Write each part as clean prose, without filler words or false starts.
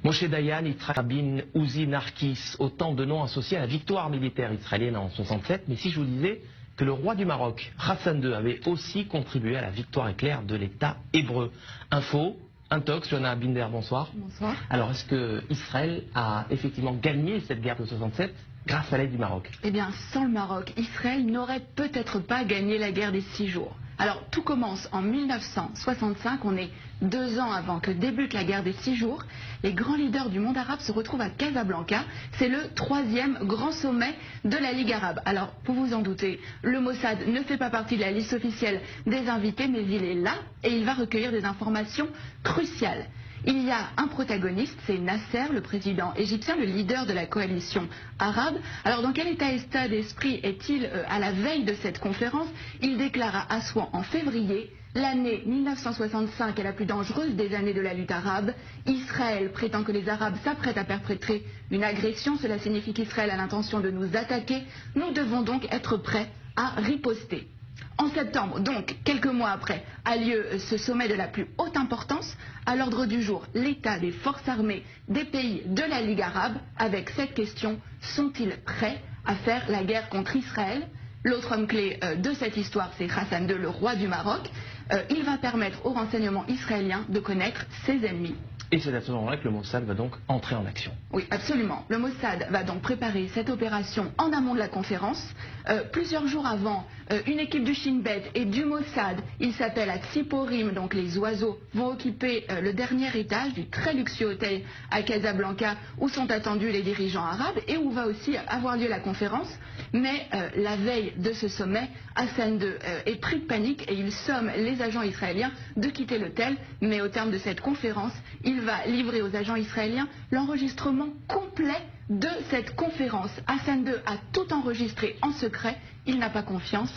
Moshe Dayan, Yitzhak Rabin, Uzi Narkis, autant de noms associés à la victoire militaire israélienne en 67. Mais si je vous disais que le roi du Maroc, Hassan II, avait aussi contribué à la victoire éclair de l'État hébreu. Info, Intox, Johanna Binder, bonsoir. Bonsoir. Alors, est-ce que Israël a effectivement gagné cette guerre de 67 grâce à l'aide du Maroc? Eh bien, sans le Maroc, Israël n'aurait peut-être pas gagné la guerre des 6 jours. Alors, tout commence en 1965, on est 2 ans avant que débute la guerre des 6 jours. Les grands leaders du monde arabe se retrouvent à Casablanca. C'est le 3e grand sommet de la Ligue arabe. Alors, pour vous en douter, le Mossad ne fait pas partie de la liste officielle des invités, mais il est là et il va recueillir des informations cruciales. Il y a un protagoniste, c'est Nasser, le président égyptien, le leader de la coalition arabe. Alors dans quel état d'esprit est-il à la veille de cette conférence? Il déclare à Assouan en février: l'année 1965 est la plus dangereuse des années de la lutte arabe. Israël prétend que les Arabes s'apprêtent à perpétrer une agression. Cela signifie qu'Israël a l'intention de nous attaquer. Nous devons donc être prêts à riposter. En septembre, donc quelques mois après, a lieu ce sommet de la plus haute importance. À l'ordre du jour, l'état des forces armées des pays de la Ligue arabe, avec cette question: sont-ils prêts à faire la guerre contre Israël? L'autre homme clé de cette histoire, c'est Hassan II, le roi du Maroc. Il va permettre aux renseignements israéliens de connaître ses ennemis. Et c'est à ce moment-là que le Mossad va donc entrer en action. Oui, absolument. Le Mossad va donc préparer cette opération en amont de la conférence. Plusieurs jours avant, une équipe du Shin Bet et du Mossad, il s'appelle à Tsiporim, donc les oiseaux, vont occuper le dernier étage du très luxueux hôtel à Casablanca où sont attendus les dirigeants arabes et où va aussi avoir lieu la conférence. Mais la veille de ce sommet, Hassan II est pris de panique et il somme les agents israéliens de quitter l'hôtel. Mais au terme de cette conférence, il va livrer aux agents israéliens l'enregistrement complet de cette conférence. Hassan II a tout enregistré en secret. Il n'a pas confiance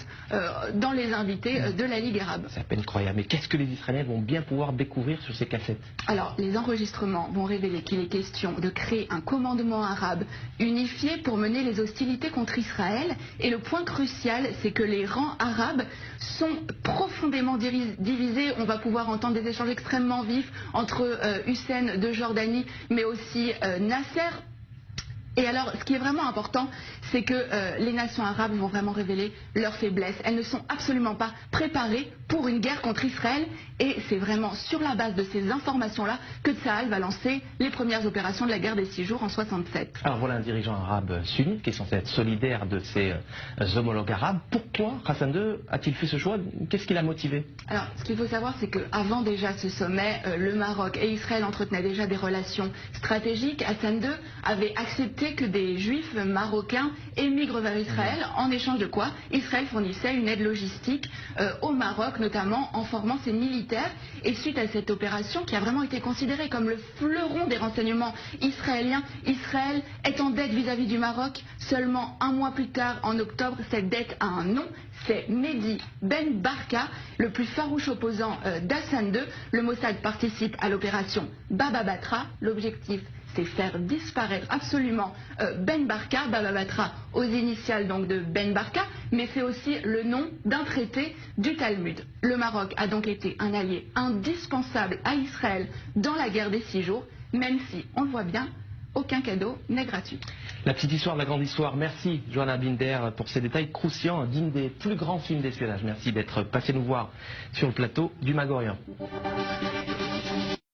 dans les invités de la Ligue arabe. C'est à peine croyable. Mais qu'est-ce que les Israéliens vont bien pouvoir découvrir sur ces cassettes? Alors, les enregistrements vont révéler qu'il est question de créer un commandement arabe unifié pour mener les hostilités contre Israël. Et le point crucial, c'est que les rangs arabes sont profondément divisés. On va pouvoir entendre des échanges extrêmement vifs entre Hussein de Jordanie, mais aussi Nasser. Et alors, ce qui est vraiment important, c'est que les nations arabes vont vraiment révéler leurs faiblesses. Elles ne sont absolument pas préparées pour une guerre contre Israël. Et c'est vraiment sur la base de ces informations-là que Tsahal va lancer les premières opérations de la guerre des 6 jours en 67. Alors voilà un dirigeant arabe sunnite qui est censé être solidaire de ses homologues arabes. Pourquoi Hassan II a-t-il fait ce choix? Qu'est-ce qui l'a motivé? Alors, ce qu'il faut savoir, c'est qu'avant déjà ce sommet, le Maroc et Israël entretenaient déjà des relations stratégiques. Hassan II avait accepté que des juifs marocains émigrent vers Israël, en échange de quoi Israël fournissait une aide logistique au Maroc, notamment en formant ses militaires. Et suite à cette opération, qui a vraiment été considérée comme le fleuron des renseignements israéliens, Israël est en dette vis-à-vis du Maroc. Seulement un mois plus tard, en octobre, cette dette a un nom. C'est Mehdi Ben Barka, le plus farouche opposant d'Hassan II. Le Mossad participe à l'opération Baba Batra. L'objectif, c'est faire disparaître absolument Ben Barka, Baba Batra aux initiales donc de Ben Barka, mais c'est aussi le nom d'un traité du Talmud. Le Maroc a donc été un allié indispensable à Israël dans la guerre des 6 jours, même si, on le voit bien, aucun cadeau n'est gratuit. La petite histoire de la grande histoire. Merci Johanna Binder pour ces détails croustillants, dignes des plus grands films d'espionnage. Merci d'être passé nous voir sur le plateau du Magorian.